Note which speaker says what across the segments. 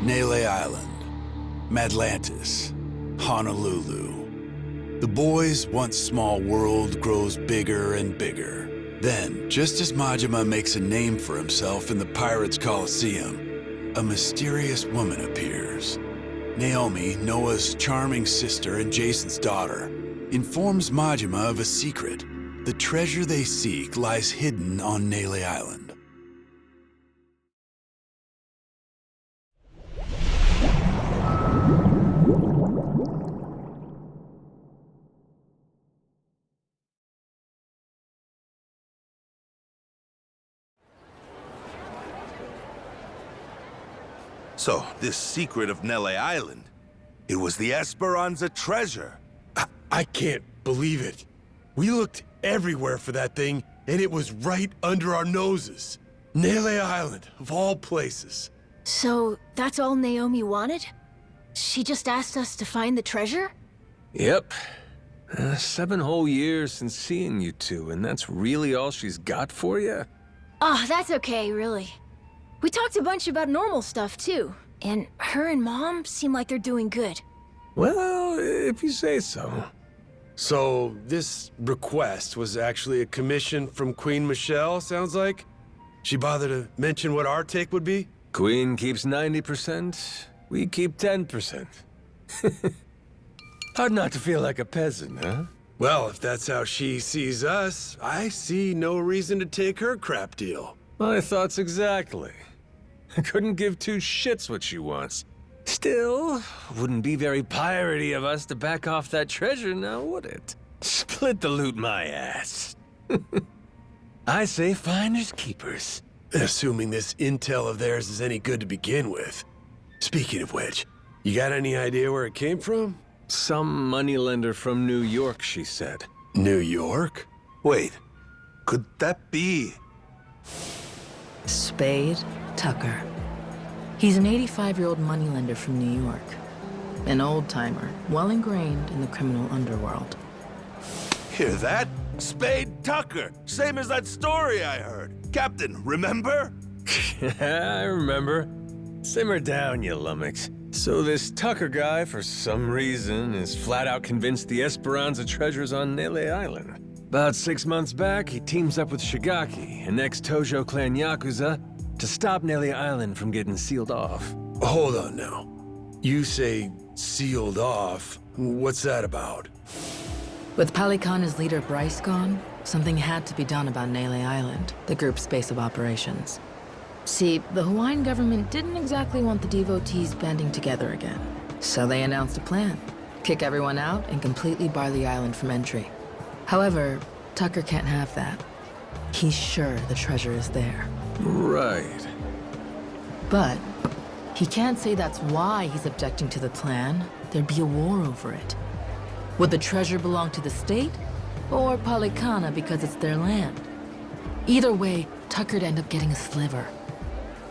Speaker 1: Nele Island, Madlantis, Honolulu. The boy's once small world grows bigger and bigger. Then, just as Majima makes a name for himself in the Pirates Coliseum, a mysterious woman appears. Naomi, Noah's charming sister and Jason's daughter, informs Majima of a secret. The treasure they seek lies hidden on Nele Island.
Speaker 2: So, this secret of Nele Island, it was the Esperanza treasure.
Speaker 3: I can't believe it. We looked everywhere for that thing, and it was right under our noses. Nele Island, of all places.
Speaker 4: So, that's all Naomi wanted? She just asked us to find the treasure?
Speaker 5: Yep. 7 whole years since seeing you two, and that's really all she's got for you?
Speaker 4: Oh, that's okay, really. We talked a bunch about normal stuff, too. And her and Mom seem like they're doing good.
Speaker 5: Well, if you say so.
Speaker 3: So, this request was actually a commission from Queen Michelle, sounds like? She bothered to mention what our take would be?
Speaker 5: Queen keeps 90%, we keep 10%. Hard not to feel like a peasant, huh?
Speaker 3: Well, if that's how she sees us, I see no reason to take her crap deal.
Speaker 5: My thoughts exactly. I couldn't give two shits what she wants. Still, wouldn't be very piratey of us to back off that treasure now, would it? Split the loot my ass. I say finders keepers.
Speaker 3: Assuming this intel of theirs is any good to begin with. Speaking of which, you got any idea where it came from?
Speaker 5: Some moneylender from New York, she said.
Speaker 3: New York?
Speaker 2: Wait, could that be?
Speaker 6: Spade Tucker. He's an 85-year-old moneylender from New York. An old-timer, well ingrained in the criminal underworld.
Speaker 2: Hear that? Spade Tucker, same as that story I heard. Captain, remember?
Speaker 5: I remember. Simmer down, you lummox. So this Tucker guy, for some reason, is flat out convinced the Esperanza treasure's on Nele Island. About 6 months back, he teams up with Shigaki, an ex-Tojo clan Yakuza, to stop Nele Island from getting sealed off.
Speaker 3: Hold on now. You say sealed off. What's that about?
Speaker 6: With Pelican as leader Bryce gone, something had to be done about Nele Island, the group's base of operations. See, the Hawaiian government didn't exactly want the devotees banding together again. So they announced a plan. Kick everyone out and completely bar the island from entry. However, Tucker can't have that. He's sure the treasure is there.
Speaker 5: Right.
Speaker 6: But he can't say that's why he's objecting to the plan. There'd be a war over it. Would the treasure belong to the state, or Policana because it's their land? Either way, Tucker'd end up getting a sliver.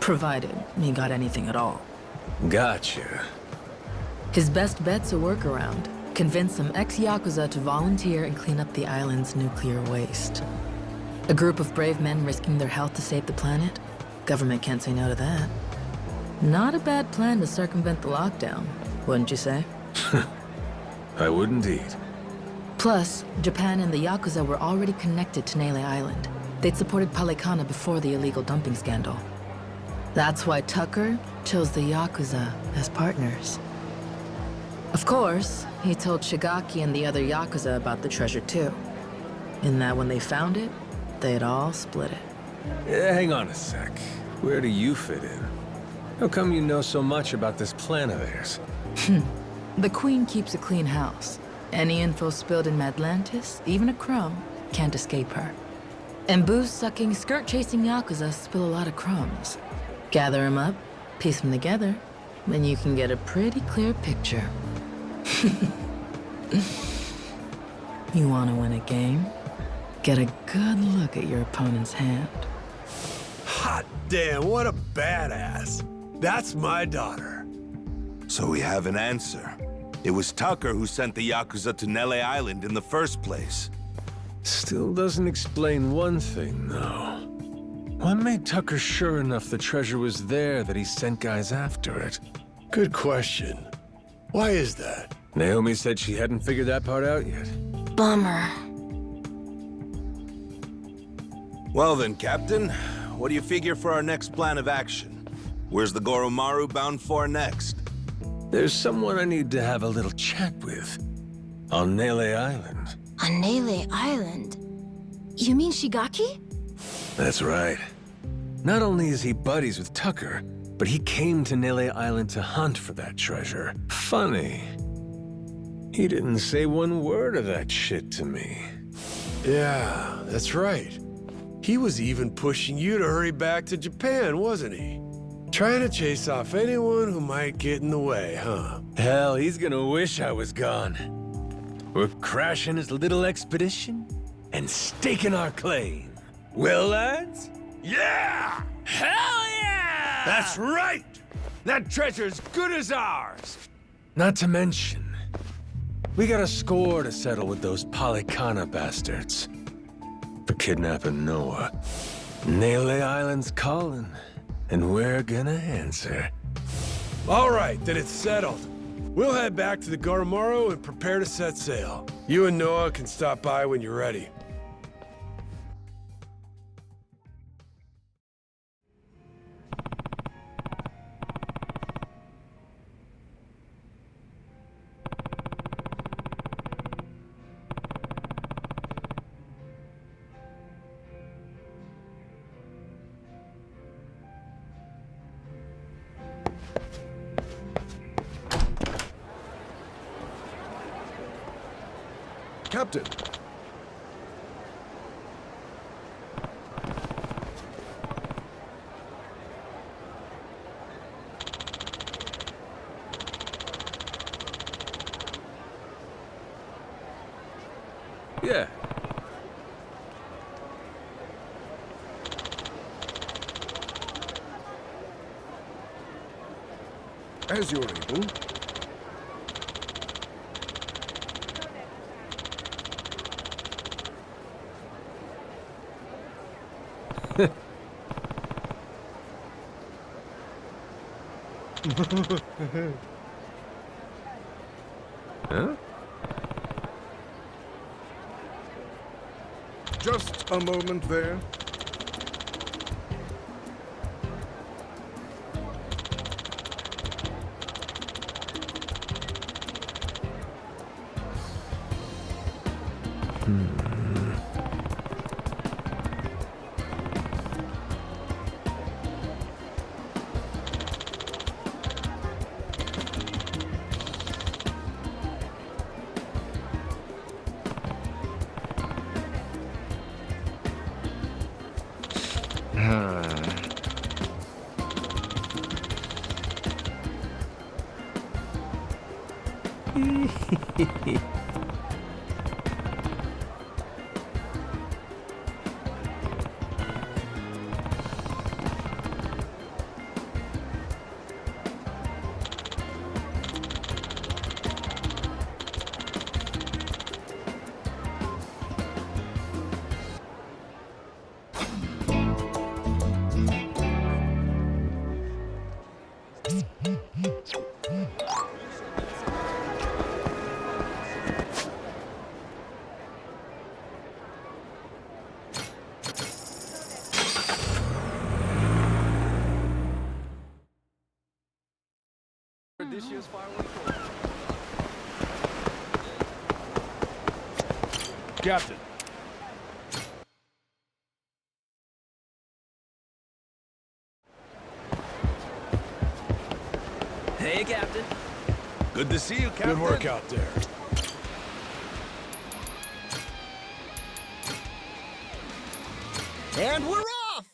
Speaker 6: Provided he got anything at all.
Speaker 5: Gotcha.
Speaker 6: His best bet's a workaround. Convince some ex-Yakuza to volunteer and clean up the island's nuclear waste. A group of brave men risking their health to save the planet? Government can't say no to that. Not a bad plan to circumvent the lockdown, wouldn't you say?
Speaker 5: I would indeed.
Speaker 6: Plus, Japan and the Yakuza were already connected to Nele Island. They'd supported Palikana before the illegal dumping scandal. That's why Tucker chose the Yakuza as partners. Of course, he told Shigaki and the other Yakuza about the treasure too. In that when they found it, they'd all split it.
Speaker 5: Hang on a sec. Where do you fit in? How come you know so much about this plan of theirs?
Speaker 6: The Queen keeps a clean house. Any info spilled in Madlantis, even a crumb, can't escape her. And booze-sucking, skirt-chasing Yakuza spill a lot of crumbs. Gather them up, piece them together, then you can get a pretty clear picture. You want to win a game? Get a good look at your opponent's hand.
Speaker 3: Hot damn, what a badass. That's my daughter.
Speaker 2: So we have an answer. It was Tucker who sent the Yakuza to Nele Island in the first place.
Speaker 5: Still doesn't explain one thing, though. What made Tucker sure enough the treasure was there that he sent guys after it?
Speaker 3: Good question. Why is that?
Speaker 5: Naomi said she hadn't figured that part out yet.
Speaker 4: Bummer.
Speaker 2: Well then, Captain, what do you figure for our next plan of action? Where's the Goromaru bound for next?
Speaker 5: There's someone I need to have a little chat with. On Nele Island.
Speaker 4: On Nele Island? You mean Shigaki?
Speaker 5: That's right. Not only is he buddies with Tucker, but he came to Nele Island to hunt for that treasure. Funny. He didn't say one word of that shit to me.
Speaker 3: Yeah, that's right. He was even pushing you to hurry back to Japan, wasn't he? Trying to chase off anyone who might get in the way, huh?
Speaker 5: Hell, he's gonna wish I was gone. We're crashing his little expedition and staking our claim. Well, lads?
Speaker 2: Yeah!
Speaker 5: Hell yeah!
Speaker 2: That's right! That treasure's good as ours!
Speaker 5: Not to mention, we got a score to settle with those Polycana bastards for kidnapping Noah. Nele Island's calling, and we're gonna answer.
Speaker 3: All right, then it's settled. We'll head back to the Goromaru and prepare to set sail. You and Noah can stop by when you're ready.
Speaker 7: Captain!
Speaker 5: Yeah.
Speaker 7: As you're able.
Speaker 5: Huh?
Speaker 7: Just a moment there.
Speaker 3: Captain.
Speaker 8: Hey, Captain.
Speaker 2: Good to see you, Captain.
Speaker 3: Good work out there.
Speaker 8: And we're off!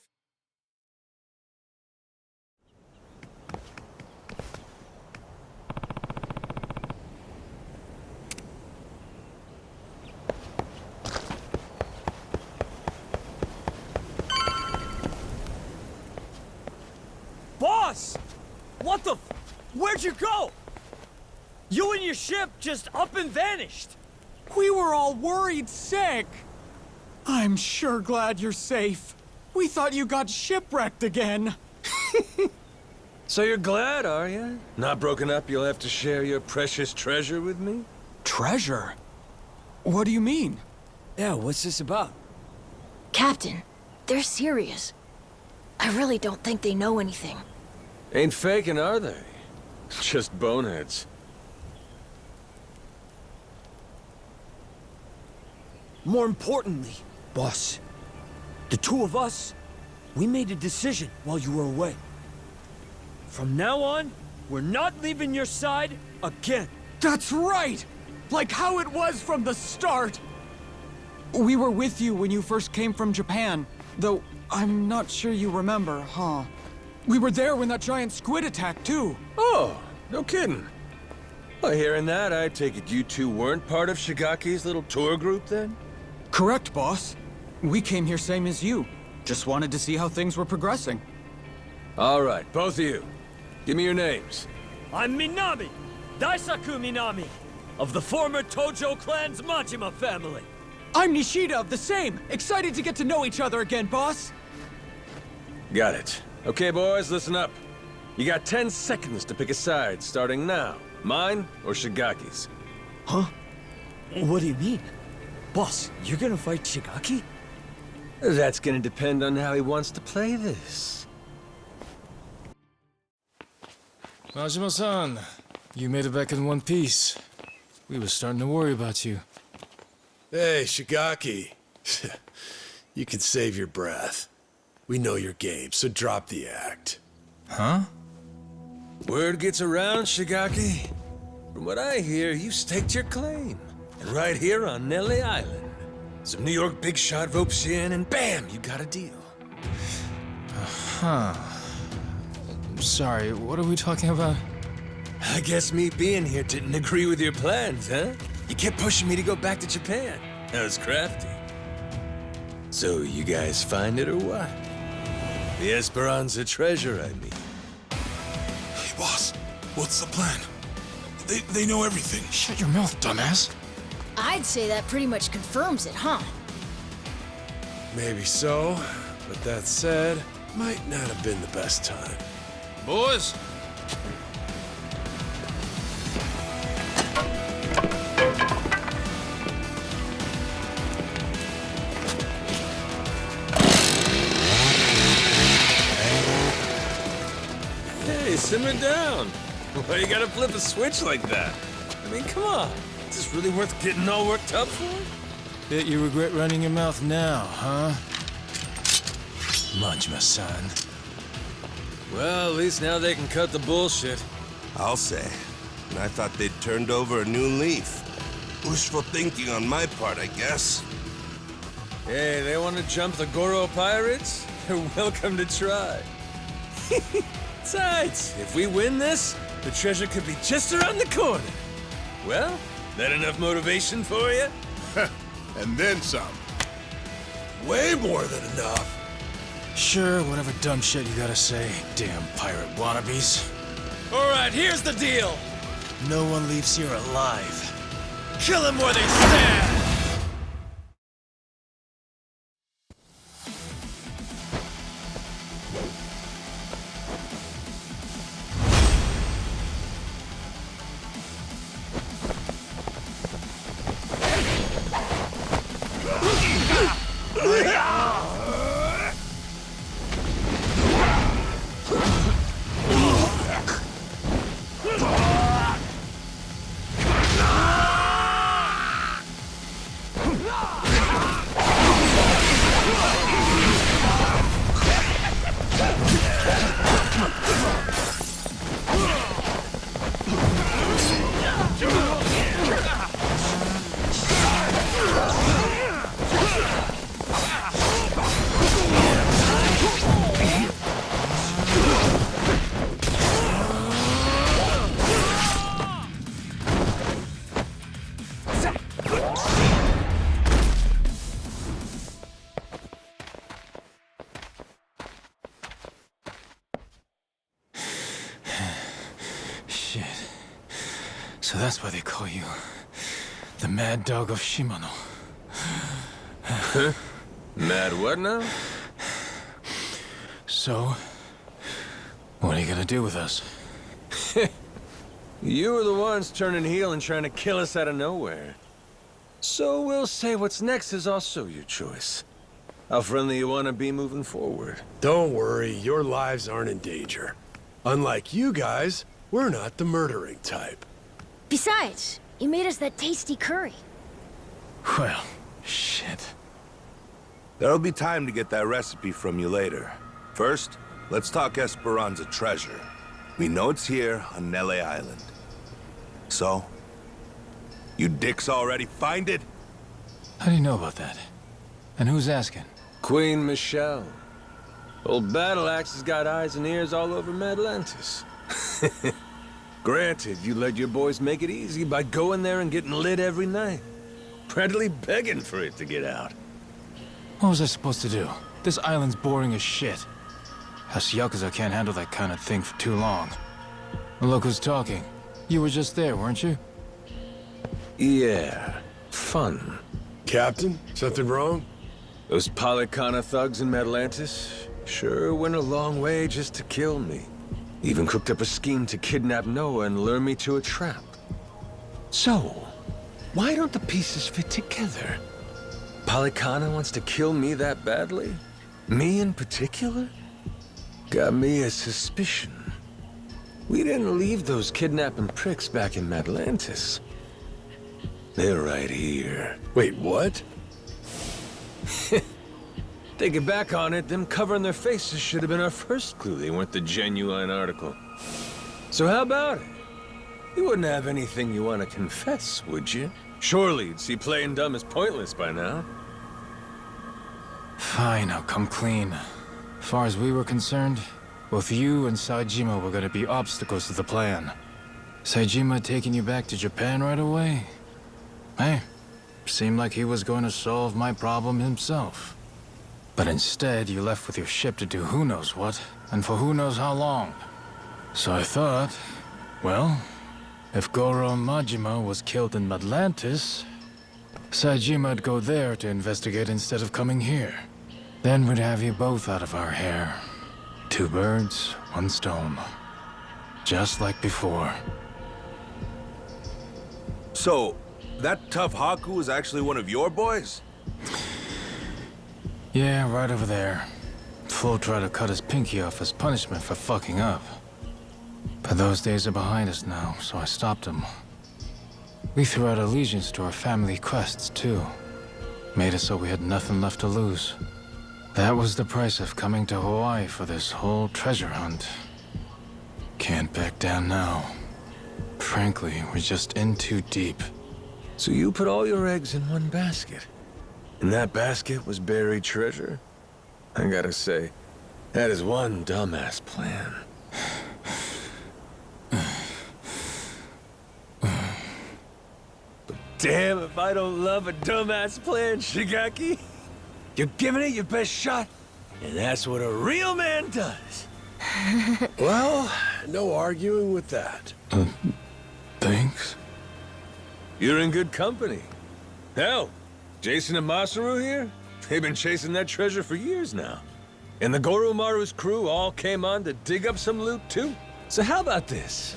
Speaker 9: Boss! What the Where'd you go? You and your ship just up and vanished.
Speaker 10: We were all worried sick. I'm sure glad you're safe. We thought you got shipwrecked again.
Speaker 5: So you're glad, are you? Not broken up, you'll have to share your precious treasure with me?
Speaker 10: Treasure? What do you mean?
Speaker 9: Yeah, what's this about?
Speaker 4: Captain, they're serious. I really don't think they know anything.
Speaker 5: Ain't faking, are they? Just boneheads.
Speaker 9: More importantly, boss, the two of us, we made a decision while you were away. From now on, we're not leaving your side again.
Speaker 10: That's right! Like how it was from the start! We were with you when you first came from Japan, though I'm not sure you remember, huh? We were there when that giant squid attacked, too.
Speaker 5: Oh, no kidding. Well, hearing that, I take it you two weren't part of Shigaki's little tour group, then?
Speaker 10: Correct, boss. We came here same as you. Just wanted to see how things were progressing.
Speaker 5: All right, both of you. Give me your names.
Speaker 9: I'm Minami, Daisaku Minami, of the former Tojo clan's Majima family.
Speaker 10: I'm Nishida of the same. Excited to get to know each other again, boss.
Speaker 5: Got it. Okay, boys, listen up. You got 10 seconds to pick a side, starting now. Mine or Shigaki's?
Speaker 9: Huh? What do you mean? Boss, you're gonna fight Shigaki?
Speaker 5: That's gonna depend on how he wants to play this.
Speaker 11: Majima-san, you made it back in one piece. We were starting to worry about you.
Speaker 3: Hey, Shigaki. You can save your breath. We know your game, so drop the act.
Speaker 11: Huh?
Speaker 5: Word gets around, Shigaki. From what I hear, you staked your claim. And right here on Nelly Island. Some New York big shot ropes you in, and bam, you got a deal.
Speaker 11: Huh. I'm sorry, what are we talking about?
Speaker 5: I guess me being here didn't agree with your plans, huh? You kept pushing me to go back to Japan. That was crafty. So you guys find it or what? The Esperanza treasure, I mean.
Speaker 1: Hey, boss, what's the plan? They know everything.
Speaker 11: Shut your mouth, dumbass.
Speaker 4: I'd say that pretty much confirms it, huh?
Speaker 3: Maybe so, but that said, might not have been the best time.
Speaker 11: Boys,
Speaker 5: Hey, simmer down. Why you gotta flip a switch like that? I mean, come on. Is this really worth getting all worked up for?
Speaker 11: bet you regret running your mouth now, huh? Majima-san.
Speaker 5: Well, at least now they can cut the bullshit.
Speaker 2: I'll say. And I thought they'd turned over a new leaf. Wishful thinking on my part, I guess.
Speaker 5: Hey, they want to jump the Goro pirates? They're welcome to try. Besides, if we win this, the treasure could be just around the corner. Well, that enough motivation for you?
Speaker 1: And then some.
Speaker 3: Way more than enough.
Speaker 11: Sure, whatever dumb shit you gotta say, damn pirate wannabes. Alright, here's the deal. No one leaves here alive. Kill them where they stand! Shit. So that's why they call you the Mad Dog of Shimano.
Speaker 5: Mad what now?
Speaker 11: So, What are you gonna do with us?
Speaker 5: You were the ones turning heel and trying to kill us out of nowhere. So we'll say what's next is also your choice. How friendly you want to be moving forward.
Speaker 3: Don't worry, your lives aren't in danger. Unlike you guys, we're not the murdering type.
Speaker 4: Besides, you made us that tasty curry.
Speaker 11: Well, shit.
Speaker 2: There'll be time to get that recipe from you later. First, let's talk Esperanza treasure. We know it's here on Nele Island. So, you dicks already find it?
Speaker 11: How do you know about that? And who's asking?
Speaker 5: Queen Michelle. Old Battle Axe has got eyes and ears all over Atlantis. Granted, you let your boys make it easy by going there and getting lit every night. Practically begging for it to get out.
Speaker 11: What was I supposed to do? This island's boring as shit. Us Yakuza can't handle that kind of thing for too long. Look who's talking. You were just there, weren't you?
Speaker 5: Yeah, fun.
Speaker 3: Captain, something wrong?
Speaker 5: Those Polycana thugs in Atlantis sure went a long way just to kill me. Even cooked up a scheme to kidnap Noah and lure me to a trap. So, why don't the pieces fit together? Polycana wants to kill me that badly? Me in particular? Got me a suspicion. We didn't leave those kidnapping pricks back in Atlantis. They're right here.
Speaker 3: Wait, what?
Speaker 5: Thinking back on it, them covering their faces should have been our first clue they weren't the genuine article. So how about it? You wouldn't have anything you want to confess, would you? Surely you'd see playing dumb as pointless by now.
Speaker 11: Fine, I'll come clean. As far as we were concerned, both you and Saejima were gonna be obstacles to the plan. Saejima taking you back to Japan right away? Hey, seemed like he was going to solve my problem himself. But instead, you left with your ship to do who knows what, and for who knows how long. So I thought, well, if Goro Majima was killed in Atlantis, Saejima'd go there to investigate instead of coming here. Then we'd have you both out of our hair. 2 birds, 1 stone. Just like before.
Speaker 2: So, that tough Haku is actually one of your boys?
Speaker 11: Yeah, right over there. Flo tried to cut his pinky off as punishment for fucking up. But those days are behind us now, so I stopped him. We threw out allegiance to our family quests, too. Made it so we had nothing left to lose. That was the price of coming to Hawaii for this whole treasure hunt. Can't back down now. Frankly, we're just in too deep.
Speaker 5: So you put all your eggs in one basket. And that basket was buried treasure? I gotta say, that is one dumbass plan. But damn if I don't love a dumbass plan, Shigaki. You're giving it your best shot, and that's what a real man does.
Speaker 3: Well, no arguing with that.
Speaker 11: Thanks?
Speaker 5: You're in good company. Hell, Jason and Masaru here? They've been chasing that treasure for years now. And the Goromaru's crew all came on to dig up some loot too. So how about this?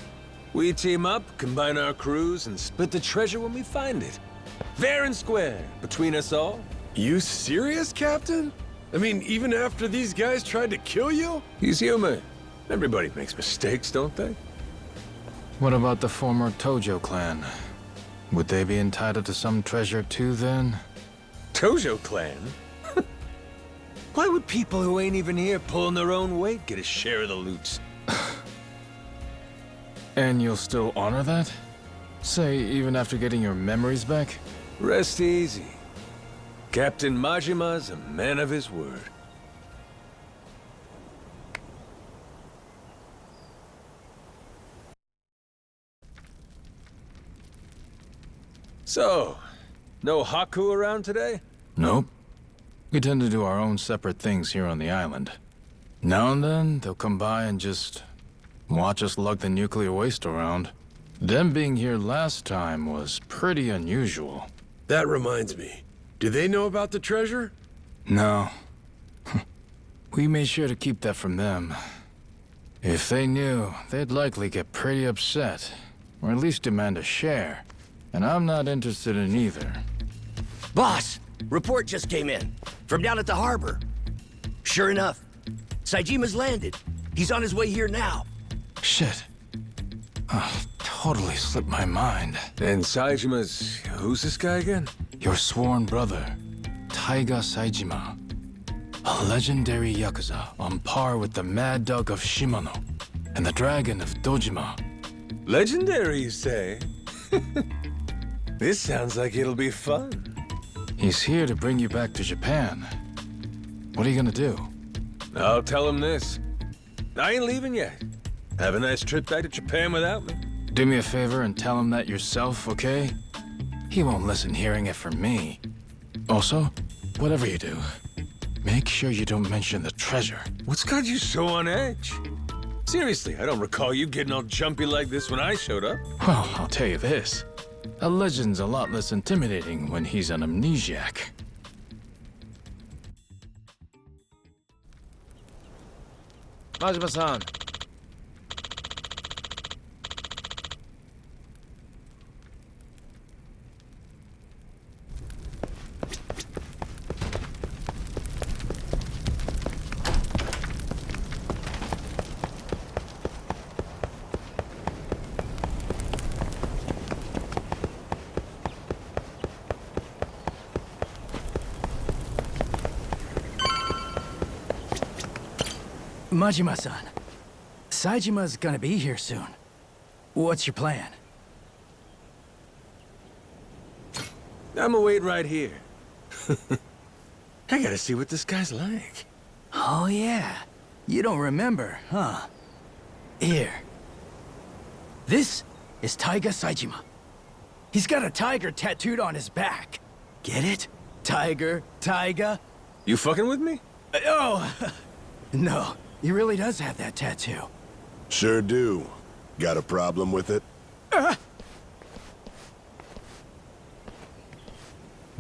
Speaker 5: We team up, combine our crews, and split the treasure when we find it. Fair and square, between us all.
Speaker 3: You serious, Captain? I mean, even after these guys tried to kill you?
Speaker 5: He's human. Everybody makes mistakes, don't they?
Speaker 11: What about the former Tojo clan? Would they be entitled to some treasure too, then?
Speaker 5: Tojo clan? Why would people who ain't even here pulling their own weight get a share of the loot?
Speaker 11: And you'll still honor that? Say, even after getting your memories back?
Speaker 5: Rest easy. Captain Majima's a man of his word. So, no Haku around today?
Speaker 11: Nope. We tend to do our own separate things here on the island. Now and then, they'll come by and just watch us lug the nuclear waste around. Them being here last time was pretty unusual.
Speaker 3: That reminds me. Do they know about the treasure?
Speaker 11: No. We made sure to keep that from them. If they knew, they'd likely get pretty upset. Or at least demand a share. And I'm not interested in either.
Speaker 12: Boss, report just came in. From down at the harbor. Sure enough, Saijima's landed. He's on his way here now.
Speaker 11: Shit. Oh, totally slipped my mind.
Speaker 5: And Saijima's... who's this guy again?
Speaker 11: Your sworn brother, Taiga Saijima. A legendary Yakuza on par with the Mad Dog of Shimano and the Dragon of Dojima.
Speaker 5: Legendary, you say? This sounds like it'll be fun.
Speaker 11: He's here to bring you back to Japan. What are you gonna do?
Speaker 5: I'll tell him this. I ain't leaving yet. Have a nice trip back to Japan without me.
Speaker 11: Do me a favor and tell him that yourself, okay? He won't listen hearing it from me. Also, whatever you do, make sure you don't mention the treasure.
Speaker 5: What's got you so on edge? Seriously, I don't recall you getting all jumpy like this when I showed up.
Speaker 11: Well, I'll tell you this. A legend's a lot less intimidating when he's an amnesiac.
Speaker 13: Majima-san.
Speaker 9: Majima-san, Saijima's gonna be here soon. What's your plan?
Speaker 5: I'ma wait right here. I gotta see what this guy's like.
Speaker 9: Oh yeah, you don't remember, huh? Here. This is Taiga Saijima. He's got a tiger tattooed on his back. Get it? Tiger, Taiga.
Speaker 5: You fucking with me?
Speaker 9: Oh, no. He really does have that tattoo.
Speaker 7: Sure do. Got a problem with it?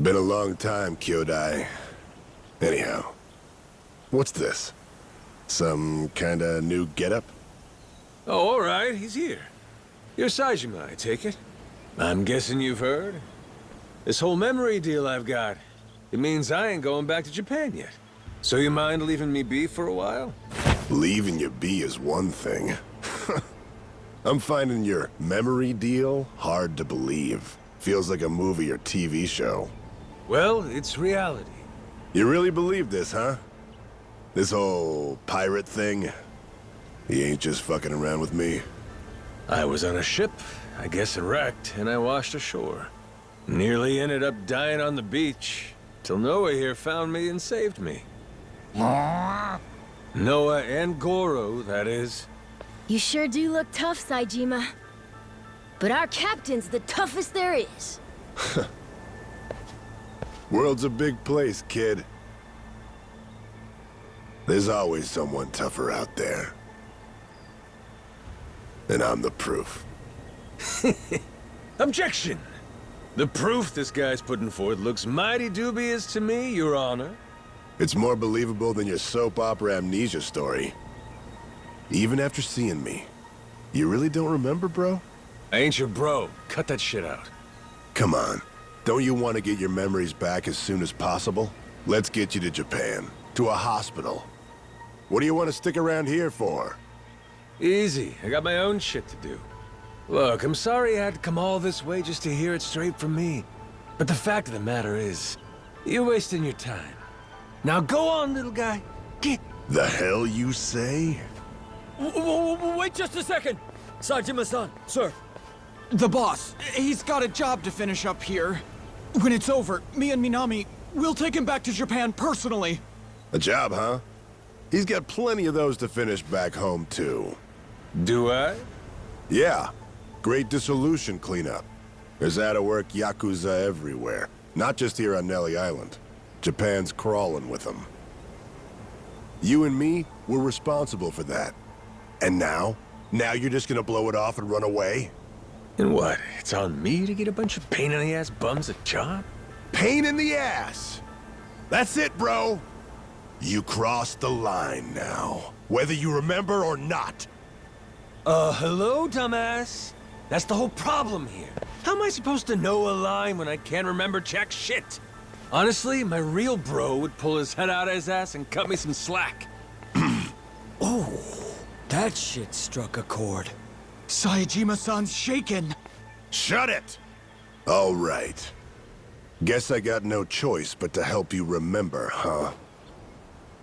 Speaker 7: Been a long time, Kyodai. Anyhow, what's this? Some kinda new getup?
Speaker 5: Oh, all right, he's here. You're Saijima, I take it. I'm guessing you've heard. This whole memory deal I've got, it means I ain't going back to Japan yet. So you mind leaving me be for a while?
Speaker 7: Leaving you be is one thing. I'm finding your memory deal hard to believe. Feels like a movie or TV show.
Speaker 5: Well, it's reality.
Speaker 7: You really believe this, huh? This whole pirate thing? He ain't just fucking around with me.
Speaker 5: I was on a ship, I guess it wrecked, and I washed ashore. Nearly ended up dying on the beach, till Noah here found me and saved me. Noah and Goro, that is.
Speaker 4: You sure do look tough, Saijima. But our captain's the toughest there is.
Speaker 7: World's a big place, kid. There's always someone tougher out there. And I'm the proof.
Speaker 5: Objection! The proof this guy's putting forth looks mighty dubious to me, Your Honor.
Speaker 7: It's more believable than your soap opera amnesia story. Even after seeing me. You really don't remember, bro?
Speaker 5: I ain't your bro. Cut that shit out.
Speaker 7: Come on. Don't you want to get your memories back as soon as possible? Let's get you to Japan. To a hospital. What do you want to stick around here for?
Speaker 5: Easy. I got my own shit to do. Look, I'm sorry I had to come all this way just to hear it straight from me. But the fact of the matter is, you're wasting your time. Now go on, little guy. Get...
Speaker 7: The hell you say?
Speaker 9: Wait just a second! Saijima-san, sir.
Speaker 10: The boss, he's got a job to finish up here. When it's over, me and Minami, we'll take him back to Japan personally.
Speaker 7: A job, huh? He's got plenty of those to finish back home, too.
Speaker 5: Do I?
Speaker 7: Yeah. Great dissolution cleanup. There's out-of-work Yakuza everywhere. Not just here on Nelly Island. Japan's crawling with them. You and me, we're responsible for that. And now? Now you're just gonna blow it off and run away?
Speaker 5: And what? It's on me to get a bunch of pain-in-the-ass bums a job?
Speaker 7: Pain in the ass! That's it, bro! You crossed the line now. whether you remember or not.
Speaker 5: Hello, dumbass? That's the whole problem here. How am I supposed to know a line when I can't remember jack shit? Honestly, my real bro would pull his head out of his ass and cut me some slack.
Speaker 9: Oh, that shit struck a chord.
Speaker 10: Saejima-san's shaken.
Speaker 7: Shut it! All right. Guess I got no choice but to help you remember, huh?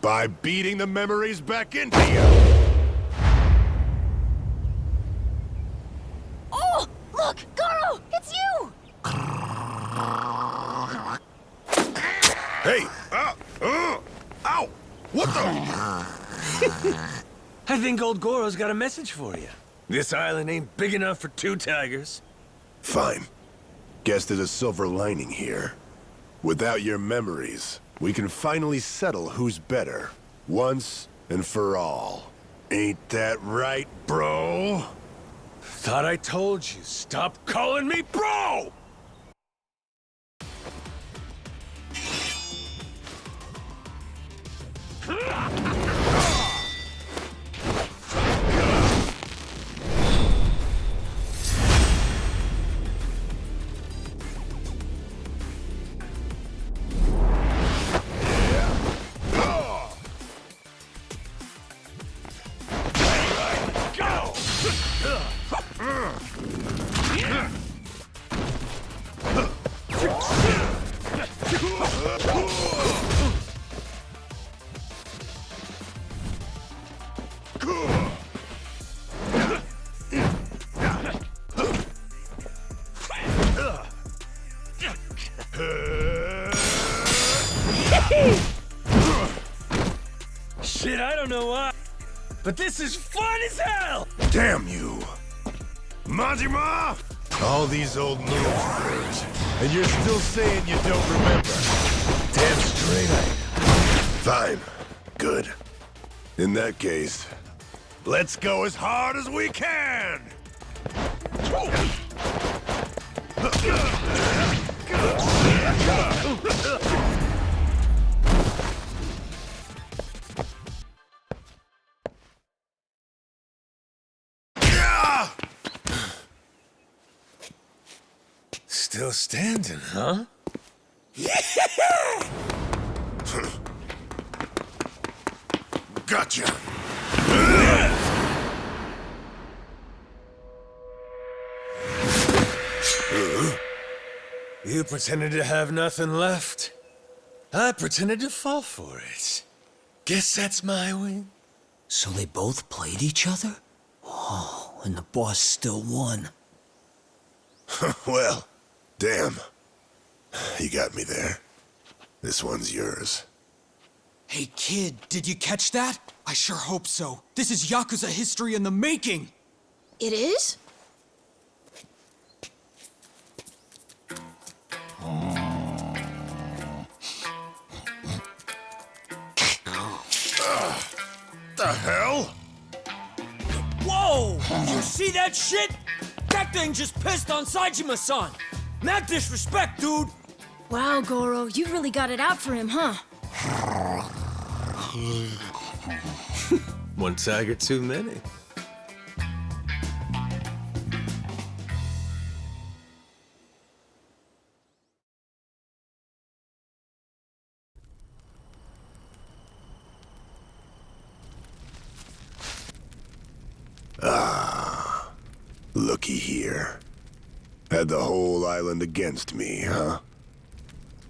Speaker 7: By beating the memories back into you!
Speaker 4: Oh! Look! Goro! It's you!
Speaker 7: Hey! Ow! What the?
Speaker 5: I think old Goro's got a message for you. This island ain't big enough for 2 tigers.
Speaker 7: Fine. Guess there's a silver lining here. Without your memories, we can finally settle who's better. Once and for all. Ain't that right, bro?
Speaker 5: Thought I told you, stop calling me bro! Shit, I don't know why, but this is fun as hell!
Speaker 7: Damn you! Majima! All these old moves, and you're still saying you don't remember. Damn straight I am. Fine. Good. In that case, let's go as hard as we can!
Speaker 5: Still standing, huh?
Speaker 7: Gotcha!
Speaker 5: You pretended to have nothing left. I pretended to fall for it. Guess that's my win.
Speaker 9: So they both played each other? Oh, and the boss still won.
Speaker 7: Well, damn. You got me there. This one's yours.
Speaker 10: Hey, kid, did you catch that? I sure hope so. This is Yakuza history in the making.
Speaker 4: It is?
Speaker 7: The hell?
Speaker 9: Whoa! You see that shit? That thing just pissed on Saejima-san! Not disrespect, dude!
Speaker 4: Wow, Goro, you really got it out for him, huh?
Speaker 5: One tiger too many.
Speaker 7: Looky here. Had the whole island against me, huh?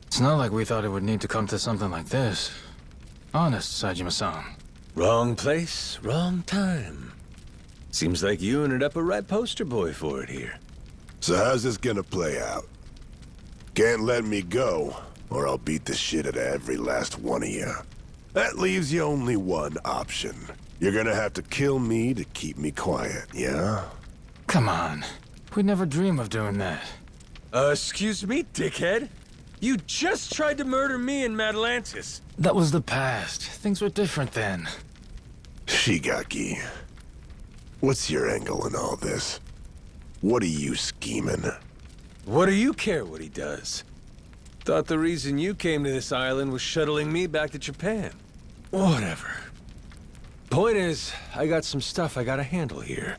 Speaker 11: It's not like we thought it would need to come to something like this. Honest, Saejima-san.
Speaker 5: Wrong place, wrong time. Seems like you ended up a right poster boy for it here.
Speaker 7: So how's this gonna play out? Can't let me go, or I'll beat the shit out of every last one of you. That leaves you only one option. You're gonna have to kill me to keep me quiet, yeah?
Speaker 11: Come on. We'd never dream of doing that.
Speaker 5: Excuse me, dickhead? You just tried to murder me in Matalantis.
Speaker 11: That was the past. Things were different then.
Speaker 7: Shigaki, what's your angle in all this? What are you scheming?
Speaker 5: What do you care what he does? Thought the reason you came to this island was shuttling me back to Japan. Whatever. Point is, I got some stuff I gotta handle here.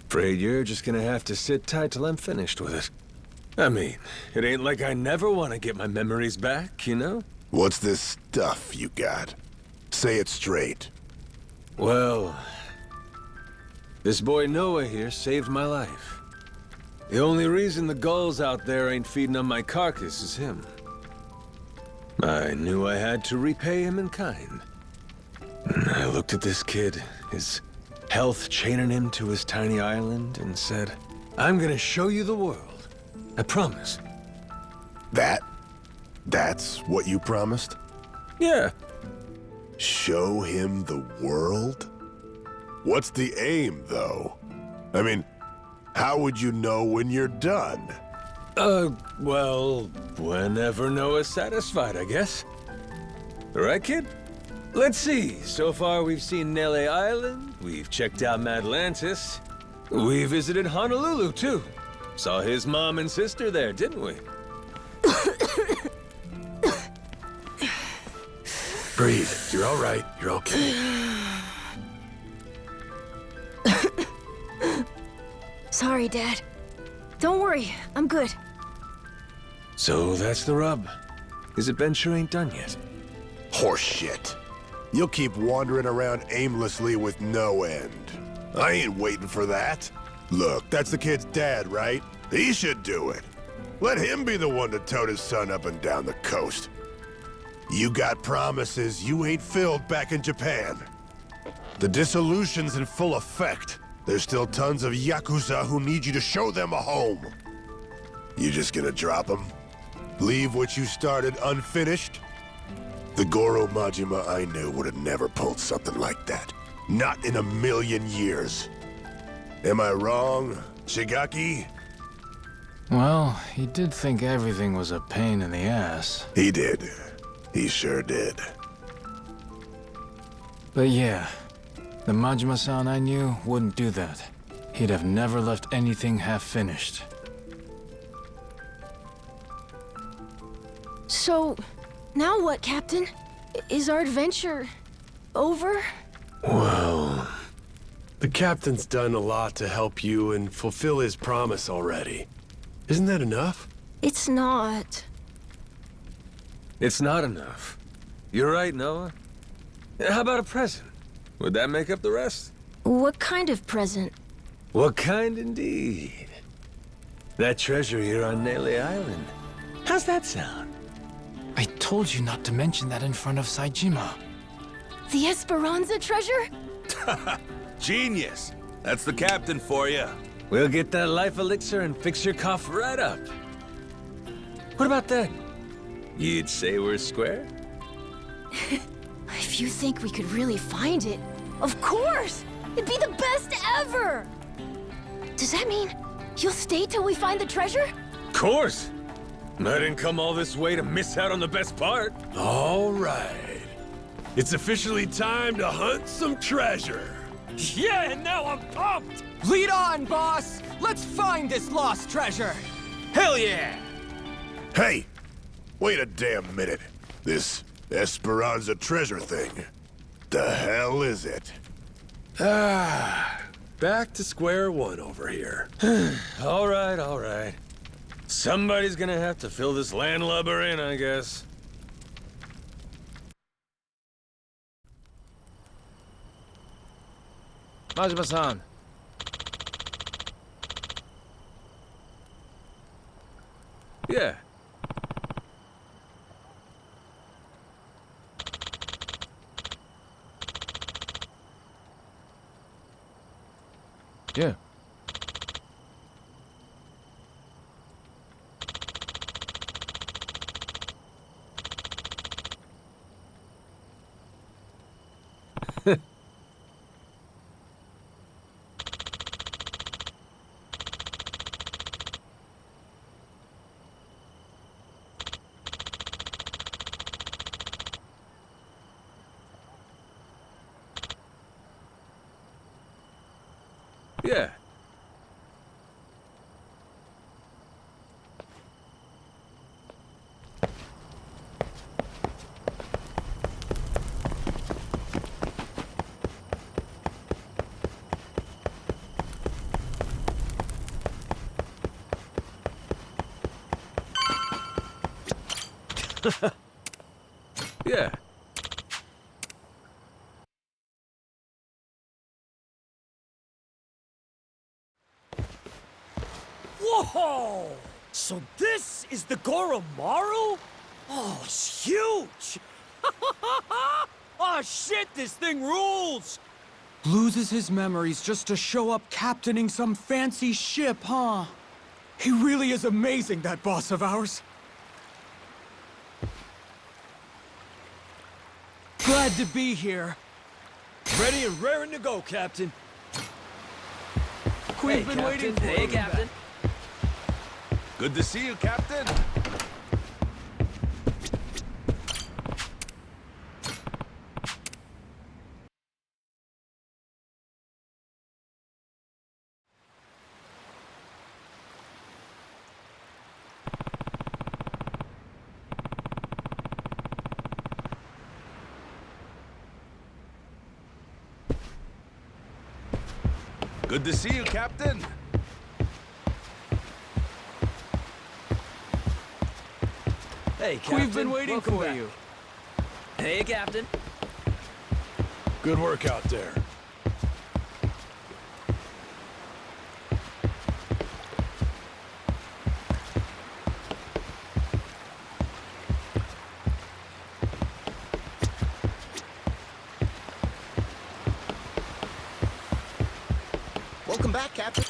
Speaker 5: Afraid you're just gonna have to sit tight till I'm finished with it. I mean, it ain't like I never want to get my memories back, you know?
Speaker 7: What's this stuff you got? Say it straight.
Speaker 5: Well, this boy Noah here saved my life. The only reason the gulls out there ain't feeding on my carcass is him. I knew I had to repay him in kind. I looked at this kid, his health chaining him to his tiny island, and said, I'm gonna show you the world. I promise.
Speaker 7: That's what you promised?
Speaker 5: Yeah.
Speaker 7: Show him the world? What's the aim, though? I mean, how would you know when you're done?
Speaker 5: Well, whenever Noah's satisfied, I guess. Right, kid? Let's see. So far, we've seen Nele Island, we've checked out Madlantis, we visited Honolulu, too. Saw his mom and sister there, didn't we?
Speaker 3: Breathe. You're all right. You're okay.
Speaker 4: Sorry, Dad. Don't worry, I'm good.
Speaker 5: So that's the rub. His adventure ain't done yet.
Speaker 7: Horseshit. You'll keep wandering around aimlessly with no end. I ain't waiting for that. Look, that's the kid's dad, right? He should do it. Let him be the one to tote his son up and down the coast. You got promises you ain't filled back in Japan. The dissolution's in full effect. There's still tons of Yakuza who need you to show them a home. You just gonna drop them? Leave what you started unfinished? The Goro Majima I knew would have never pulled something like that. Not in a million years. Am I wrong, Shigaki?
Speaker 11: Well, he did think everything was a pain in the ass.
Speaker 7: He did. He sure did.
Speaker 11: But yeah, the Majima-san I knew wouldn't do that. He'd have never left anything half-finished.
Speaker 4: So, now what, Captain? Is our adventure over?
Speaker 3: Well, the captain's done a lot to help you and fulfill his promise already. Isn't that enough?
Speaker 4: It's not.
Speaker 5: It's not enough. You're right, Noah. How about a present? Would that make up the rest?
Speaker 4: What kind of present?
Speaker 5: What kind indeed? That treasure here on Nele Island. How's that sound?
Speaker 11: I told you not to mention that in front of Saejima.
Speaker 4: The Esperanza treasure?
Speaker 2: Genius! That's the captain for you.
Speaker 5: We'll get that life elixir and fix your cough right up. What about that? You'd say we're square?
Speaker 4: If you think we could really find it, of course! It'd be the best ever! Does that mean you'll stay till we find the treasure?
Speaker 5: Of course! I didn't come all this way to miss out on the best part.
Speaker 3: All right. It's officially time to hunt some treasure.
Speaker 10: Yeah, now I'm pumped! Lead on, boss! Let's find this lost treasure! Hell yeah!
Speaker 7: Hey! Wait a damn minute. This Esperanza treasure thing. The hell is it?
Speaker 3: Back to square one over here.
Speaker 5: All right, all right. Somebody's gonna have to fill this landlubber in, I guess.
Speaker 11: Majima-san.
Speaker 5: Yeah.
Speaker 11: Yeah.
Speaker 5: Yeah. Yeah.
Speaker 9: Whoa! So this is the Goromaru? Oh, it's huge! Oh shit, this thing rules!
Speaker 10: Loses his memories just to show up captaining some fancy ship, huh? He really is amazing, that boss of ours. Glad to be here.
Speaker 9: Ready and raring to go, Captain.
Speaker 10: We've been waiting for
Speaker 8: Hey,
Speaker 10: you.
Speaker 8: Captain.
Speaker 2: Good to see you, Captain. Good to see you, Captain.
Speaker 9: Hey, Captain.
Speaker 10: We've been waiting
Speaker 9: Welcome
Speaker 10: for
Speaker 9: back.
Speaker 10: you.
Speaker 8: Hey, Captain.
Speaker 3: Good work out there.
Speaker 13: Welcome back, Captain.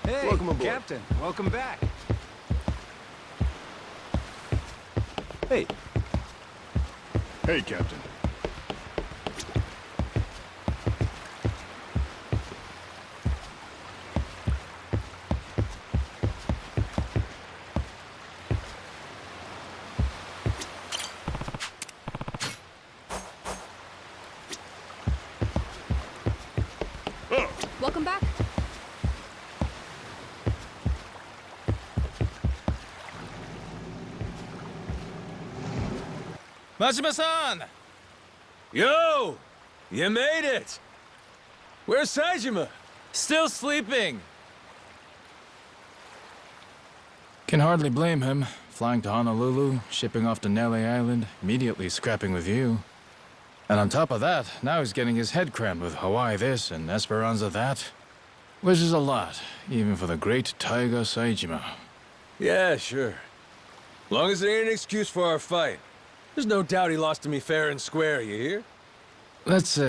Speaker 9: Hey,
Speaker 13: Welcome aboard.
Speaker 9: Captain. Welcome back. Hey,
Speaker 7: Hey, Captain.
Speaker 4: Welcome back.
Speaker 5: Majima-san! Yo! You made it! Where's Saejima?
Speaker 11: Still sleeping. Can hardly blame him. Flying to Honolulu, shipping off to Nele Island, immediately scrapping with you. And on top of that, now he's getting his head crammed with Hawaii this and Esperanza that. Which is a lot, even for the great Taiga Saejima.
Speaker 5: Yeah, sure. Long as it ain't an excuse for our fight. There's no doubt he lost to me fair and square, you hear?
Speaker 11: Let's,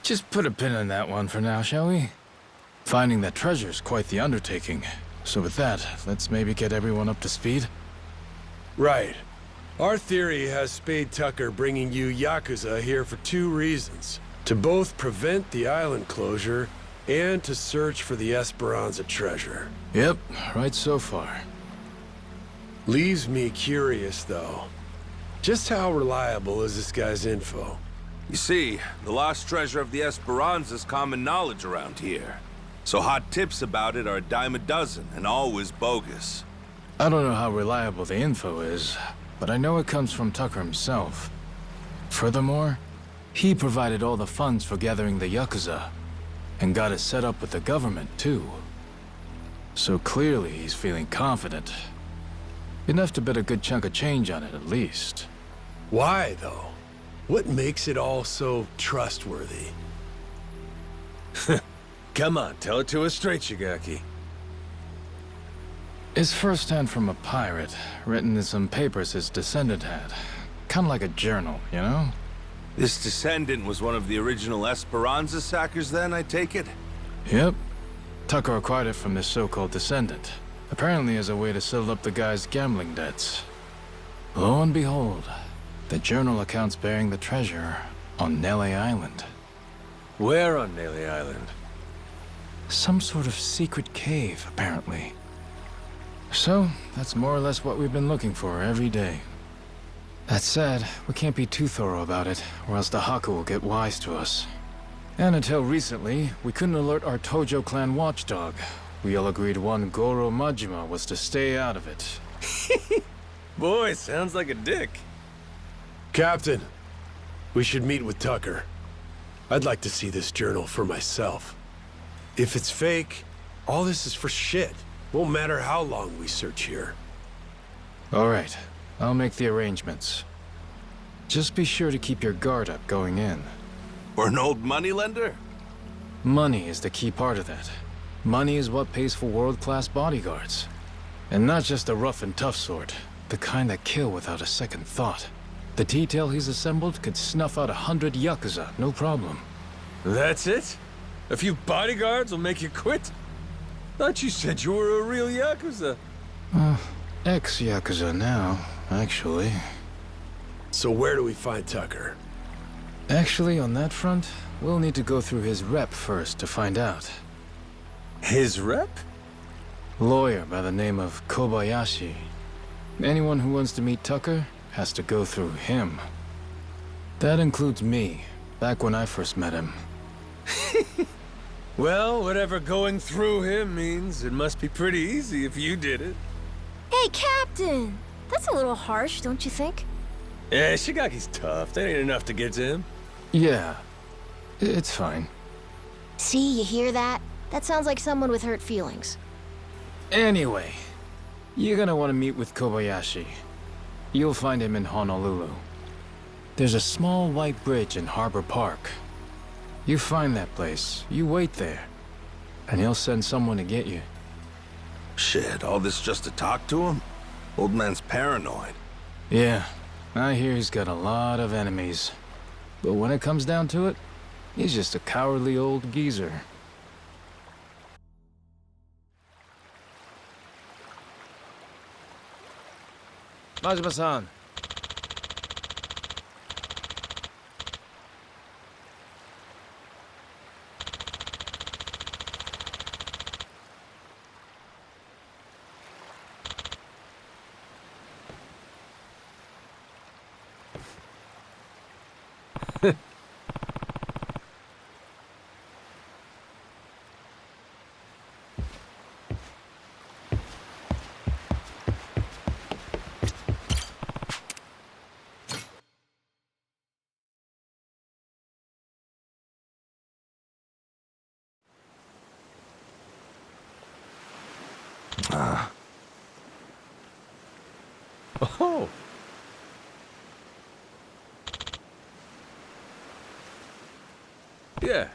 Speaker 11: just put a pin in that one for now, shall we? Finding that treasure's quite the undertaking. So with that, let's maybe get everyone up to speed.
Speaker 3: Right. Our theory has Spade Tucker bringing you Yakuza here for two reasons. To both prevent the island closure and to search for the Esperanza treasure.
Speaker 11: Yep, right so far.
Speaker 3: Leaves me curious, though. Just how reliable is this guy's info?
Speaker 2: You see, the lost treasure of the Esperanza's common knowledge around here. So hot tips about it are a dime a dozen, and always bogus.
Speaker 11: I don't know how reliable the info is, but I know it comes from Tucker himself. Furthermore, he provided all the funds for gathering the Yakuza, and got it set up with the government, too. So clearly he's feeling confident. Enough to bet a good chunk of change on it, at least.
Speaker 3: Why, though? What makes it all so trustworthy?
Speaker 5: Come on, tell it to us straight, Shigaki.
Speaker 11: It's firsthand from a pirate, written in some papers his descendant had. Kinda like a journal, you know?
Speaker 2: This descendant was one of the original Esperanza sackers then, I take it?
Speaker 11: Yep. Tucker acquired it from this so-called descendant. Apparently as a way to settle up the guy's gambling debts. Lo and behold, The journal accounts bearing the treasure on Nele Island.
Speaker 5: Where on Nele Island?
Speaker 11: Some sort of secret cave, apparently. So, that's more or less what we've been looking for every day. That said, we can't be too thorough about it, or else the Haku will get wise to us. And until recently, we couldn't alert our Tojo clan watchdog. We all agreed one Goro Majima was to stay out of it.
Speaker 5: Boy, sounds like a dick.
Speaker 3: Captain, we should meet with Tucker. I'd like to see this journal for myself. If it's fake, all this is for shit. Won't matter how long we search here.
Speaker 11: All right, I'll make the arrangements. Just be sure to keep your guard up going in.
Speaker 2: Or an old moneylender?
Speaker 11: Money is the key part of that. Money is what pays for world-class bodyguards. And not just the rough and tough sort, the kind that kill without a second thought. The detail he's assembled could snuff out 100 Yakuza, no problem.
Speaker 5: That's it? A few bodyguards will make you quit? Thought you said you were a real Yakuza.
Speaker 11: Ex-Yakuza now, actually.
Speaker 3: So where do we find Tucker?
Speaker 11: Actually, on that front, we'll need to go through his rep first to find out.
Speaker 5: His rep?
Speaker 11: Lawyer by the name of Kobayashi. Anyone who wants to meet Tucker has to go through him. That includes me, back when I first met him.
Speaker 5: Well, whatever going through him means, it must be pretty easy if you did it.
Speaker 4: Hey, Captain! That's a little harsh, don't you think?
Speaker 5: Yeah, Shigaki's tough. That ain't enough to get to him.
Speaker 11: Yeah, it's fine.
Speaker 4: See, you hear that? That sounds like someone with hurt feelings.
Speaker 11: Anyway, you're gonna want to meet with Kobayashi. You'll find him in Honolulu. There's a small white bridge in Harbor Park. You find that place, you wait there, and he'll send someone to get you.
Speaker 2: Shit, all this just to talk to him? Old man's paranoid.
Speaker 11: Yeah, I hear he's got a lot of enemies. But when it comes down to it, he's just a cowardly old geezer. Majima-san.
Speaker 5: Oh. Yeah.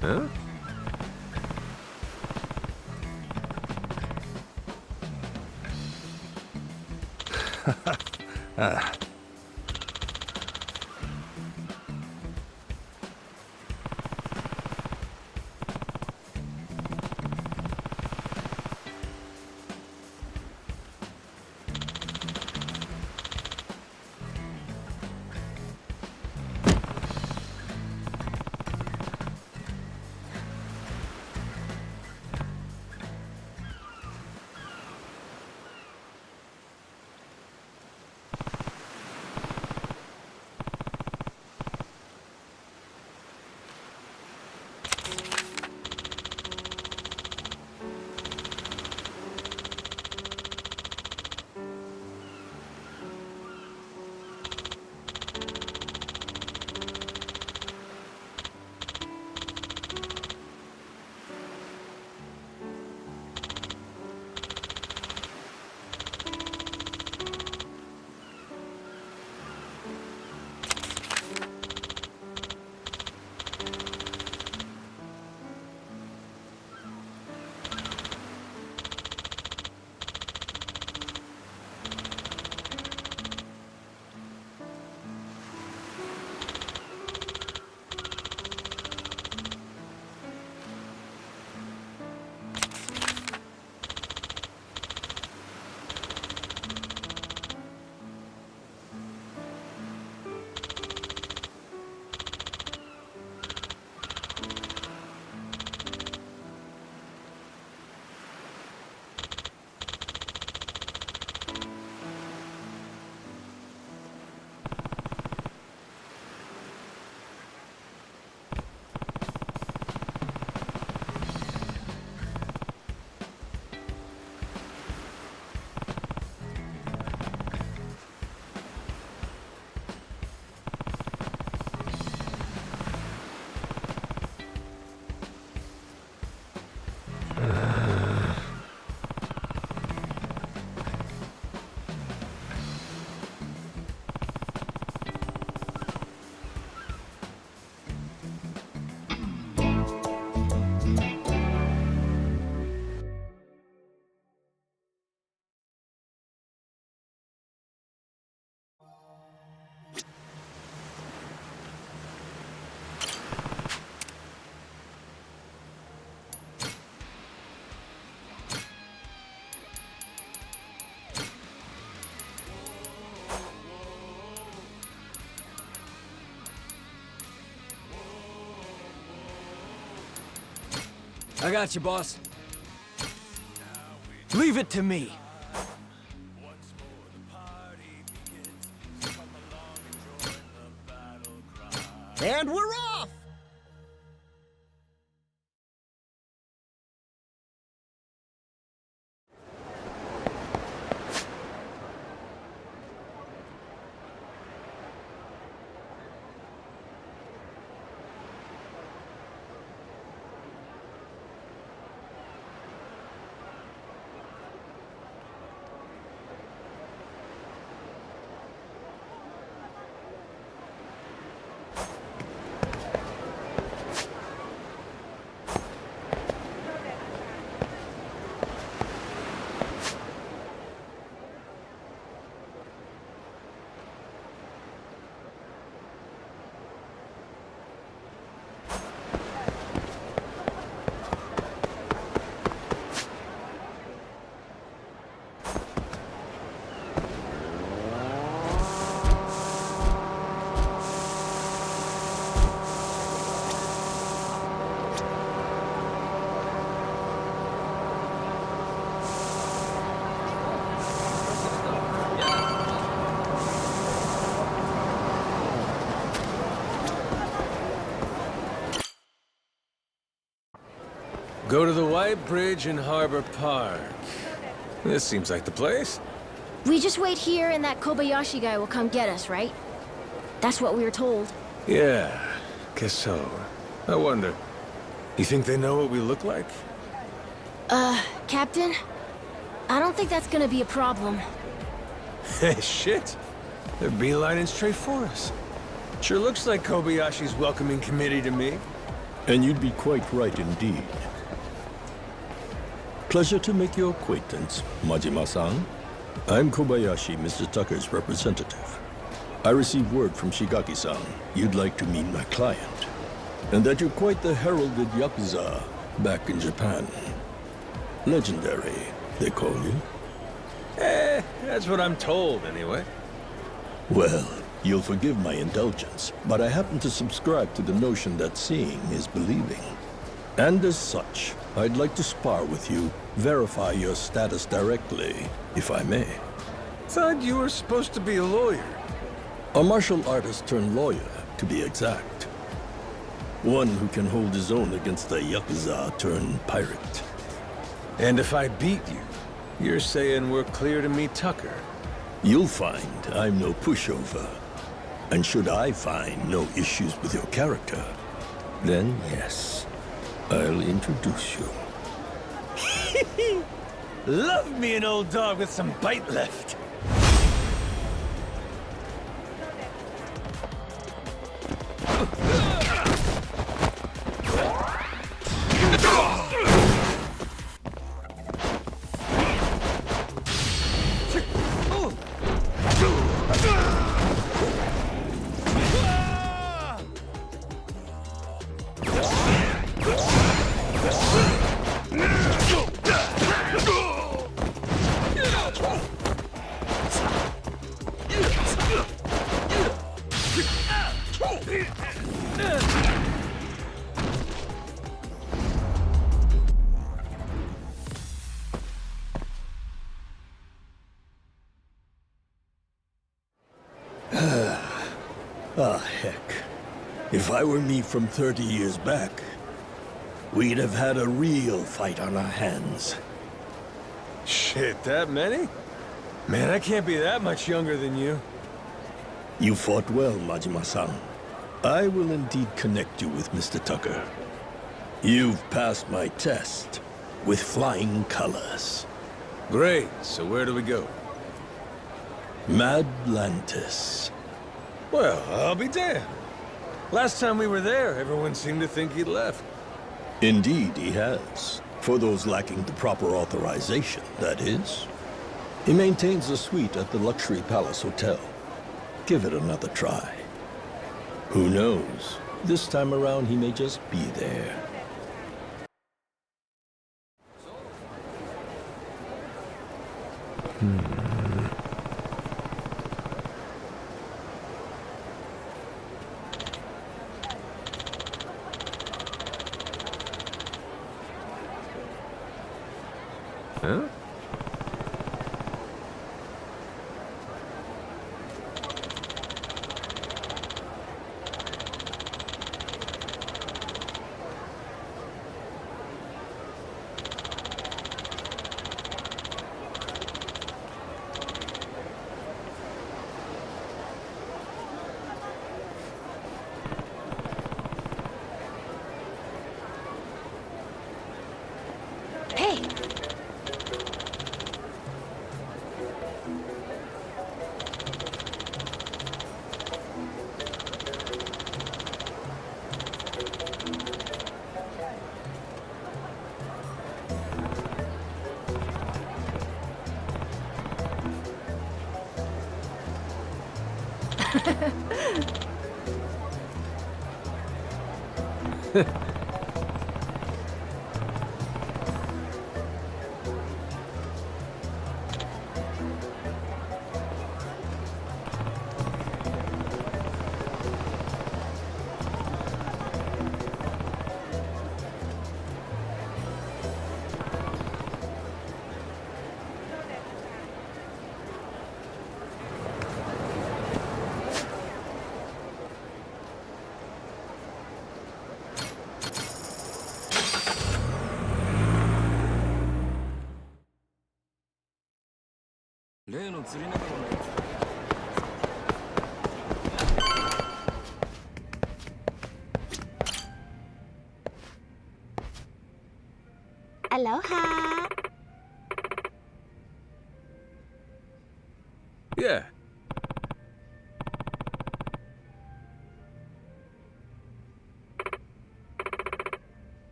Speaker 5: Huh?
Speaker 9: I got you, boss. Leave it to me.
Speaker 13: And we're off!
Speaker 5: Go to the White Bridge in Harbor Park. This seems like the place.
Speaker 4: We just wait here and that Kobayashi guy will come get us, right? That's what we were told.
Speaker 5: Yeah, guess so. I wonder, you think they know what we look like?
Speaker 4: Captain? I don't think that's gonna be a problem.
Speaker 5: Hey, shit. They're beelining straight for us. Sure looks like Kobayashi's welcoming committee to me.
Speaker 14: And you'd be quite right indeed. Pleasure to make your acquaintance, Majima-san. I'm Kobayashi, Mr. Tucker's representative. I received word from Shigaki-san you'd like to meet my client, and that you're quite the heralded Yakuza back in Japan. Legendary, they call you.
Speaker 5: That's what I'm told, anyway.
Speaker 14: Well, you'll forgive my indulgence, but I happen to subscribe to the notion that seeing is believing. And as such, I'd like to spar with you, verify your status directly, if I may.
Speaker 5: Thought you were supposed to be a lawyer.
Speaker 14: A martial artist turned lawyer, to be exact. One who can hold his own against a Yakuza turned pirate.
Speaker 5: And if I beat you, you're saying we're clear to meet Tucker?
Speaker 14: You'll find I'm no pushover. And should I find no issues with your character, then yes, I'll introduce you.
Speaker 5: Love me an old dog with some bite left.
Speaker 14: Ah, heck. If I were me from 30 years back, we'd have had a real fight on our hands.
Speaker 5: Shit, that many? Man, I can't be that much younger than you.
Speaker 14: You fought well, Majima-san. I will indeed connect you with Mr. Tucker. You've passed my test with flying colors.
Speaker 5: Great, so where do we go?
Speaker 14: Madlantis.
Speaker 5: Well, I'll be damned. Last time we were there, everyone seemed to think he'd left.
Speaker 14: Indeed, he has. For those lacking the proper authorization, that is. He maintains a suite at the Luxury Palace Hotel. Give it another try. Who knows? This time around, he may just be there.
Speaker 5: Huh?
Speaker 4: Hey! Aloha!
Speaker 5: Yeah.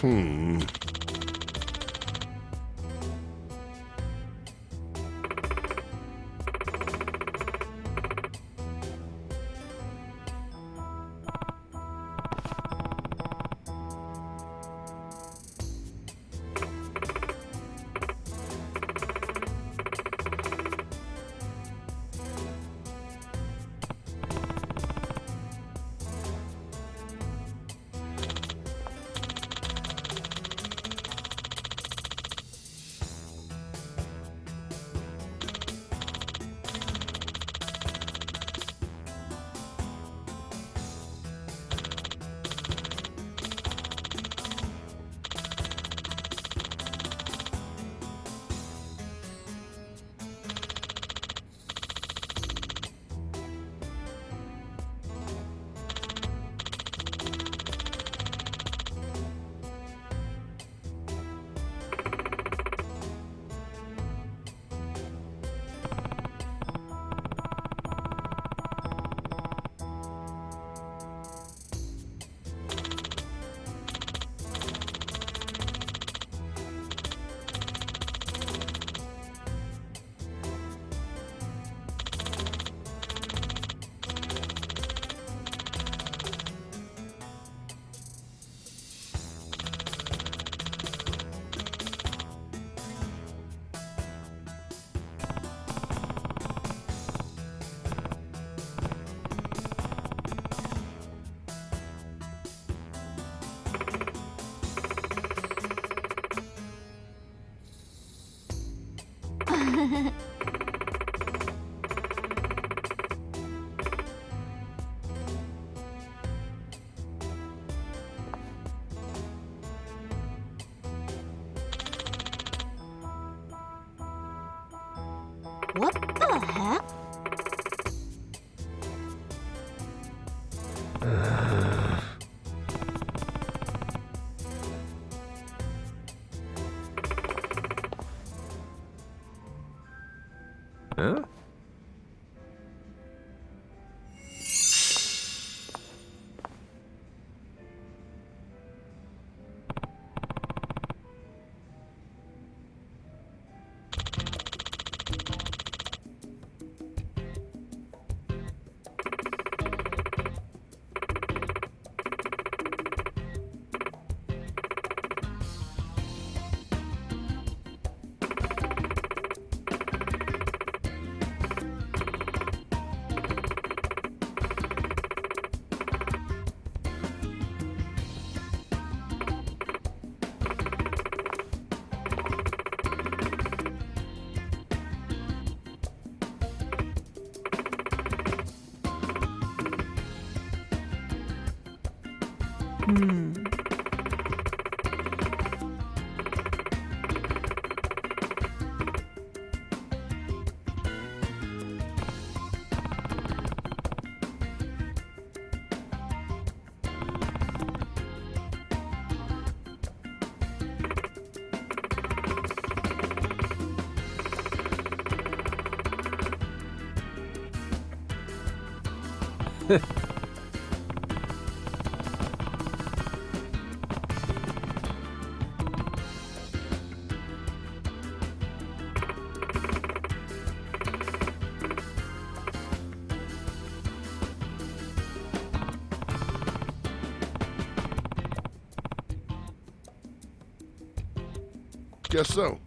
Speaker 7: Hmm.
Speaker 4: What the heck?
Speaker 5: Huh?
Speaker 7: Guess so.